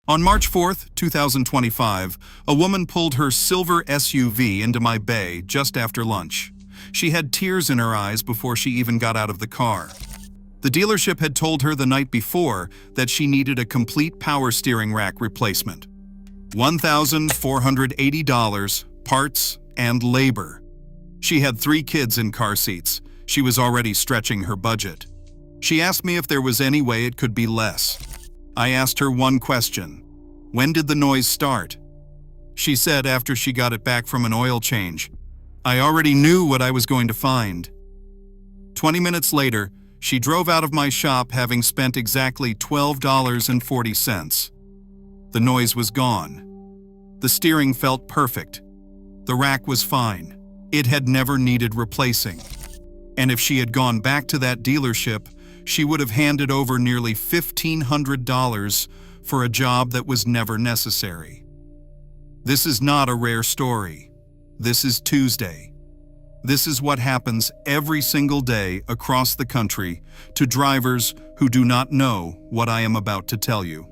On March 4th, 2025, a woman pulled her silver SUV into my bay just after lunch. She had tears in her eyes before she even got out of the car. The dealership had told her the night before that she needed a complete power steering rack replacement. $1,480, parts and labor. She had 3 kids in car seats. She was already stretching her budget. She asked me if there was any way it could be less. I asked her one question. When did the noise start? She said after she got it back from an oil change. I already knew what I was going to find. 20 minutes later, she drove out of my shop having spent exactly $12.40. The noise was gone. The steering felt perfect. The rack was fine. It had never needed replacing. And if she had gone back to that dealership, she would have handed over nearly $1,500 for a job that was never necessary. This is not a rare story. This is Tuesday. This is what happens every single day across the country to drivers who do not know what I am about to tell you.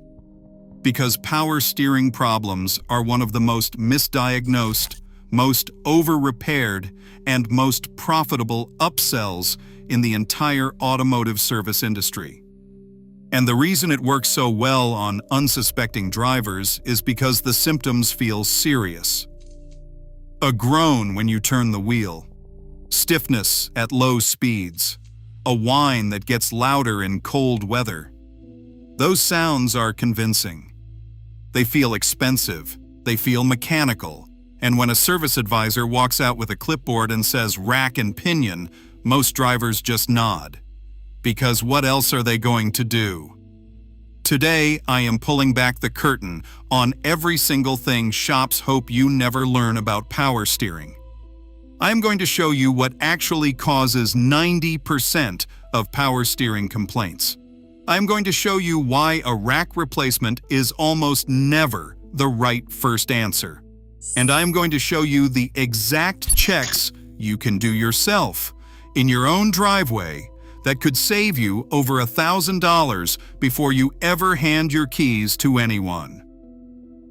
Because power steering problems are one of the most misdiagnosed, most over-repaired, and most profitable upsells in the entire automotive service industry. And the reason it works so well on unsuspecting drivers is because the symptoms feel serious. A groan when you turn the wheel, stiffness at low speeds, a whine that gets louder in cold weather. Those sounds are convincing. They feel expensive, they feel mechanical, and when a service advisor walks out with a clipboard and says rack and pinion, most drivers just nod. Because what else are they going to do? Today, I am pulling back the curtain on every single thing shops hope you never learn about power steering. I am going to show you what actually causes 90% of power steering complaints. I am going to show you why a rack replacement is almost never the right first answer. And I am going to show you the exact checks you can do yourself in your own driveway that could save you over $1,000 before you ever hand your keys to anyone.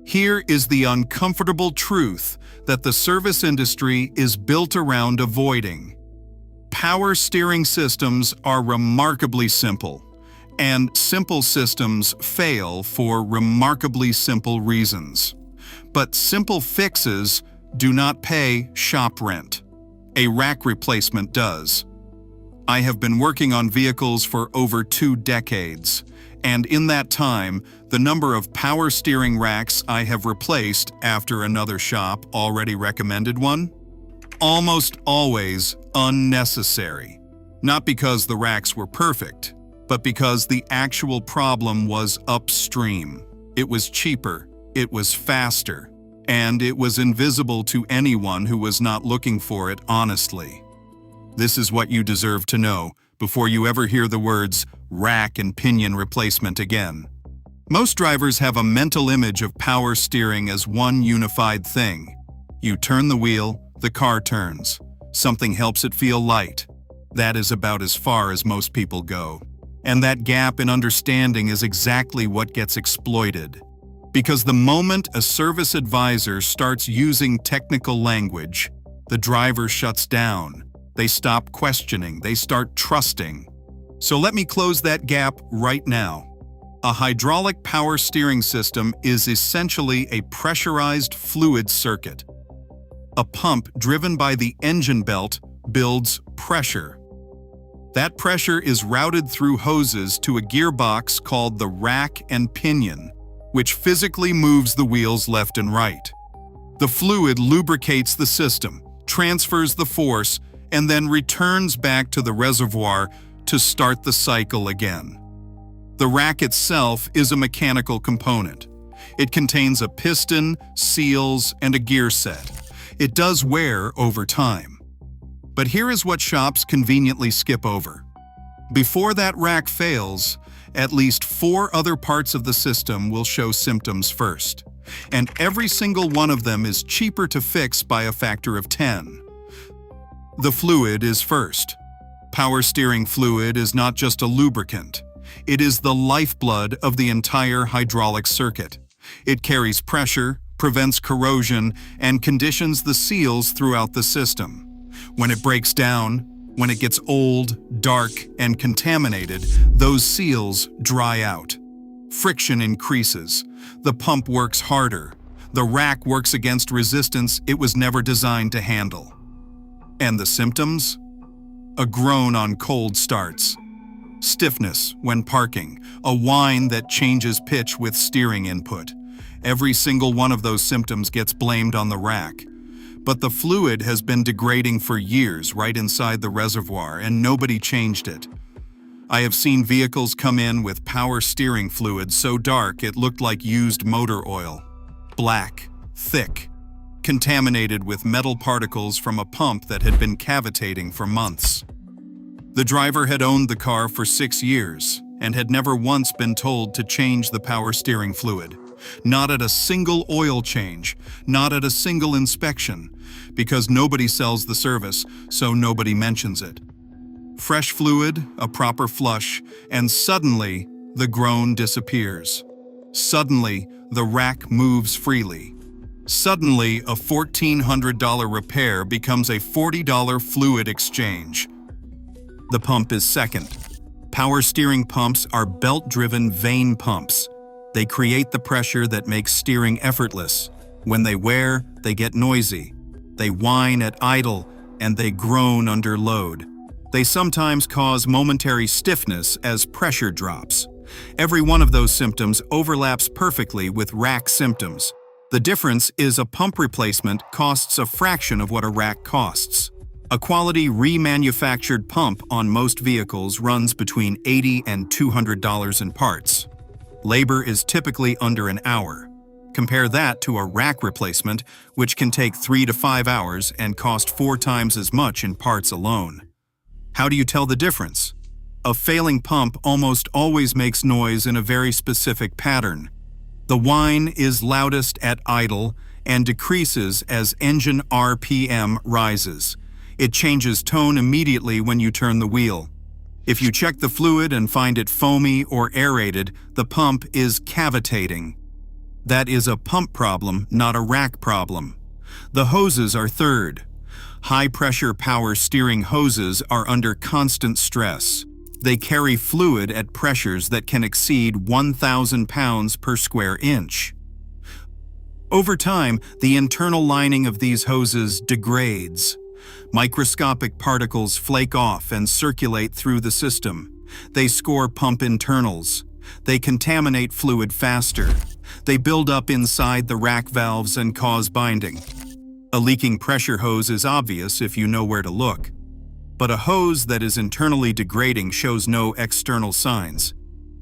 Here is the uncomfortable truth that the service industry is built around avoiding. Power steering systems are remarkably simple, and simple systems fail for remarkably simple reasons. But simple fixes do not pay shop rent. A rack replacement does. I have been working on vehicles for over 2 decades, and in that time, the number of power steering racks I have replaced after another shop already recommended one? Almost always unnecessary. Not because the racks were perfect, but because the actual problem was upstream. It was cheaper, it was faster, and it was invisible to anyone who was not looking for it honestly. This is what you deserve to know before you ever hear the words rack and pinion replacement again. Most drivers have a mental image of power steering as one unified thing. You turn the wheel, the car turns. Something helps it feel light. That is about as far as most people go. And that gap in understanding is exactly what gets exploited. Because the moment a service advisor starts using technical language, the driver shuts down. They stop questioning, they start trusting. So let me close that gap right now. A hydraulic power steering system is essentially a pressurized fluid circuit. A pump driven by the engine belt builds pressure. That pressure is routed through hoses to a gearbox called the rack and pinion, which physically moves the wheels left and right. The fluid lubricates the system, transfers the force, and then returns back to the reservoir to start the cycle again. The rack itself is a mechanical component. It contains a piston, seals, and a gear set. It does wear over time. But here is what shops conveniently skip over. Before that rack fails, at least 4 other parts of the system will show symptoms first, and every single one of them is cheaper to fix by a factor of 10. The fluid is first. Power steering fluid is not just a lubricant. It is the lifeblood of the entire hydraulic circuit. It carries pressure, prevents corrosion, and conditions the seals throughout the system. When it breaks down, when it gets old, dark, and contaminated, those seals dry out. Friction increases. The pump works harder. The rack works against resistance it was never designed to handle. And the symptoms? A groan on cold starts. Stiffness when parking, a whine that changes pitch with steering input. Every single one of those symptoms gets blamed on the rack. But the fluid has been degrading for years right inside the reservoir, and nobody changed it. I have seen vehicles come in with power steering fluid so dark it looked like used motor oil. Black, thick, contaminated with metal particles from a pump that had been cavitating for months. The driver had owned the car for 6 years and had never once been told to change the power steering fluid. Not at a single oil change, not at a single inspection, because nobody sells the service, so nobody mentions it. Fresh fluid, a proper flush, and suddenly the groan disappears. Suddenly, the rack moves freely. Suddenly, a $1,400 repair becomes a $40 fluid exchange. The pump is second. Power steering pumps are belt-driven vane pumps. They create the pressure that makes steering effortless. When they wear, they get noisy. They whine at idle, and they groan under load. They sometimes cause momentary stiffness as pressure drops. Every one of those symptoms overlaps perfectly with rack symptoms. The difference is a pump replacement costs a fraction of what a rack costs. A quality remanufactured pump on most vehicles runs between $80 and $200 in parts. Labor is typically under an hour. Compare that to a rack replacement, which can take 3 to 5 hours and cost 4 times as much in parts alone. How do you tell the difference? A failing pump almost always makes noise in a very specific pattern. The whine is loudest at idle and decreases as engine RPM rises. It changes tone immediately when you turn the wheel. If you check the fluid and find it foamy or aerated, the pump is cavitating. That is a pump problem, not a rack problem. The hoses are third. High-pressure power steering hoses are under constant stress. They carry fluid at pressures that can exceed 1,000 pounds per square inch. Over time, the internal lining of these hoses degrades. Microscopic particles flake off and circulate through the system. They score pump internals. They contaminate fluid faster. They build up inside the rack valves and cause binding. A leaking pressure hose is obvious if you know where to look. But a hose that is internally degrading shows no external signs.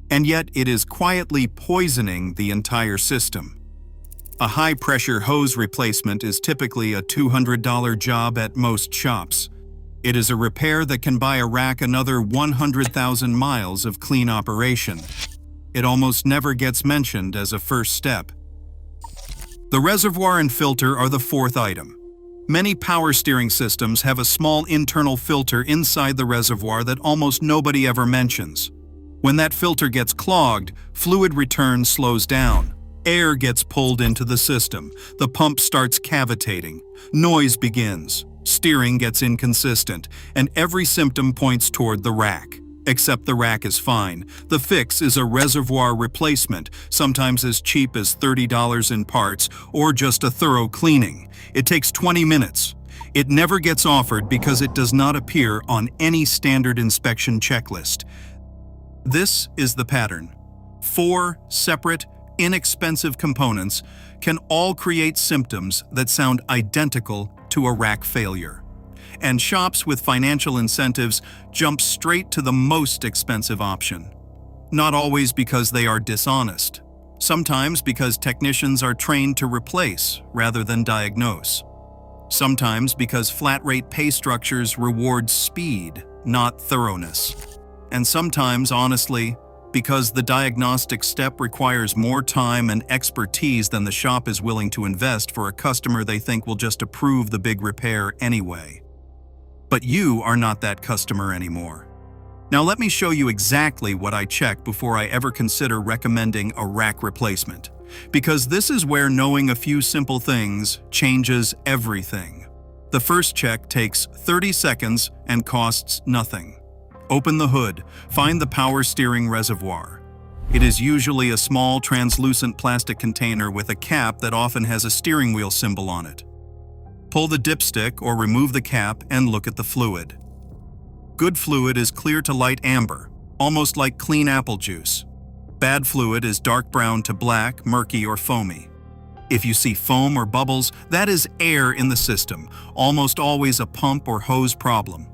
And yet it is quietly poisoning the entire system. A high-pressure hose replacement is typically a $200 job at most shops. It is a repair that can buy a rack another 100,000 miles of clean operation. It almost never gets mentioned as a first step. The reservoir and filter are the fourth item. Many power steering systems have a small internal filter inside the reservoir that almost nobody ever mentions. When that filter gets clogged, fluid return slows down. Air gets pulled into the system. The pump starts cavitating. Noise begins. Steering gets inconsistent, and every symptom points toward the rack. Except the rack is fine. The fix is a reservoir replacement, sometimes as cheap as $30 in parts, or just a thorough cleaning. It takes 20 minutes. It never gets offered because it does not appear on any standard inspection checklist. This is the pattern. 4 separate, inexpensive components can all create symptoms that sound identical to a rack failure. And shops with financial incentives jump straight to the most expensive option. Not always because they are dishonest. Sometimes because technicians are trained to replace rather than diagnose. Sometimes because flat-rate pay structures reward speed, not thoroughness. And sometimes, honestly, because the diagnostic step requires more time and expertise than the shop is willing to invest for a customer they think will just approve the big repair anyway. But you are not that customer anymore. Now let me show you exactly what I check before I ever consider recommending a rack replacement. Because this is where knowing a few simple things changes everything. The first check takes 30 seconds and costs nothing. Open the hood, find the power steering reservoir. It is usually a small translucent plastic container with a cap that often has a steering wheel symbol on it. Pull the dipstick or remove the cap and look at the fluid. Good fluid is clear to light amber, almost like clean apple juice. Bad fluid is dark brown to black, murky, or foamy. If you see foam or bubbles, that is air in the system, almost always a pump or hose problem.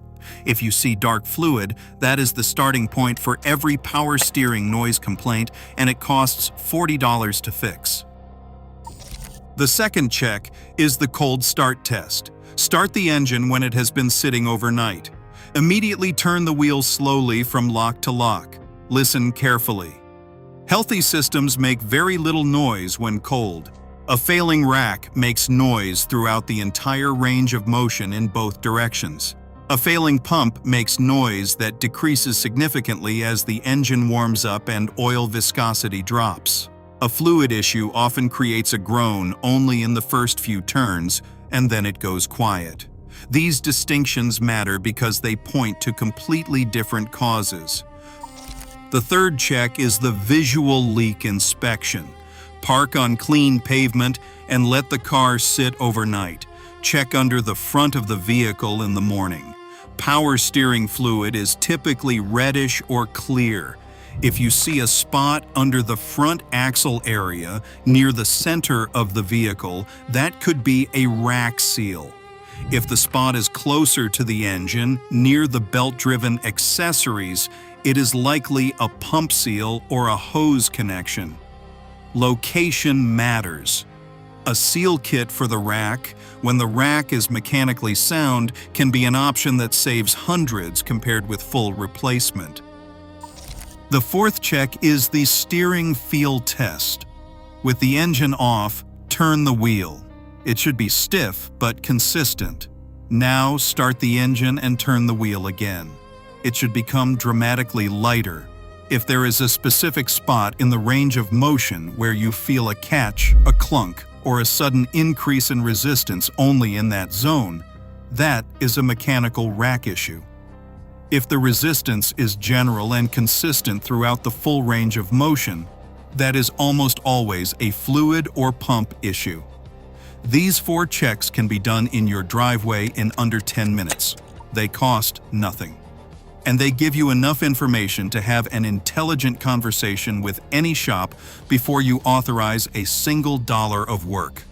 If you see dark fluid, that is the starting point for every power steering noise complaint, and it costs $40 to fix. The second check is the cold start test. Start the engine when it has been sitting overnight. Immediately turn the wheel slowly from lock to lock. Listen carefully. Healthy systems make very little noise when cold. A failing rack makes noise throughout the entire range of motion in both directions. A failing pump makes noise that decreases significantly as the engine warms up and oil viscosity drops. A fluid issue often creates a groan only in the first few turns, and then it goes quiet. These distinctions matter because they point to completely different causes. The third check is the visual leak inspection. Park on clean pavement and let the car sit overnight. Check under the front of the vehicle in the morning. Power steering fluid is typically reddish or clear. If you see a spot under the front axle area near the center of the vehicle, that could be a rack seal. If the spot is closer to the engine, near the belt-driven accessories, it is likely a pump seal or a hose connection. Location matters. A seal kit for the rack, when the rack is mechanically sound, can be an option that saves hundreds compared with full replacement. The fourth check is the steering feel test. With the engine off, turn the wheel. It should be stiff but consistent. Now start the engine and turn the wheel again. It should become dramatically lighter. If there is a specific spot in the range of motion where you feel a catch, a clunk, or a sudden increase in resistance only in that zone, that is a mechanical rack issue. If the resistance is general and consistent throughout the full range of motion, that is almost always a fluid or pump issue. These 4 checks can be done in your driveway in under 10 minutes. They cost nothing. And they give you enough information to have an intelligent conversation with any shop before you authorize a single dollar of work.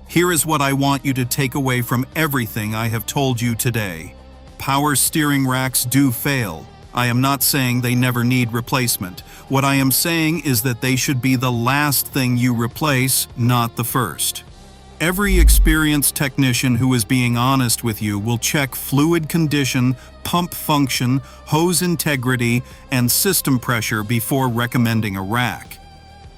Here is what I want you to take away from everything I have told you today. Power steering racks do fail. I am not saying they never need replacement. What I am saying is that they should be the last thing you replace, not the first. Every experienced technician who is being honest with you will check fluid condition, pump function, hose integrity, and system pressure before recommending a rack.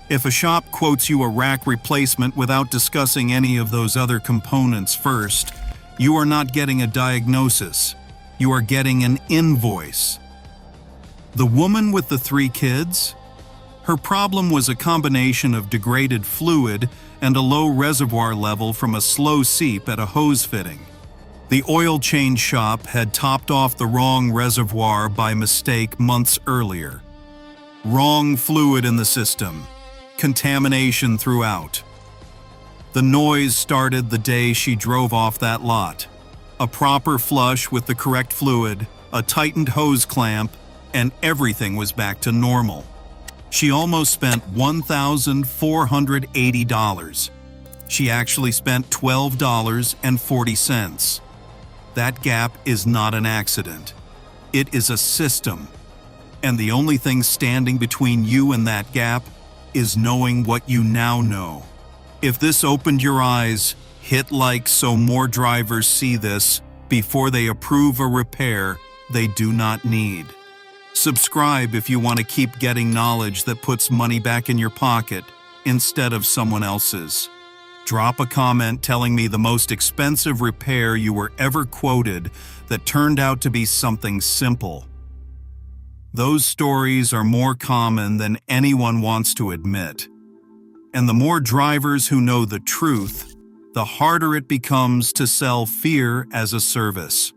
If a shop quotes you a rack replacement without discussing any of those other components first, you are not getting a diagnosis. You are getting an invoice. The woman with the 3 kids? Her problem was a combination of degraded fluid and a low reservoir level from a slow seep at a hose fitting. The oil change shop had topped off the wrong reservoir by mistake months earlier. Wrong fluid in the system. Contamination throughout. The noise started the day she drove off that lot. A proper flush with the correct fluid, a tightened hose clamp, and everything was back to normal. She almost spent $1,480. She actually spent $12.40. That gap is not an accident. It is a system. And the only thing standing between you and that gap is knowing what you now know. If this opened your eyes, hit like so more drivers see this before they approve a repair they do not need. Subscribe if you want to keep getting knowledge that puts money back in your pocket instead of someone else's. Drop a comment telling me the most expensive repair you were ever quoted that turned out to be something simple. Those stories are more common than anyone wants to admit. And the more drivers who know the truth, the harder it becomes to sell fear as a service.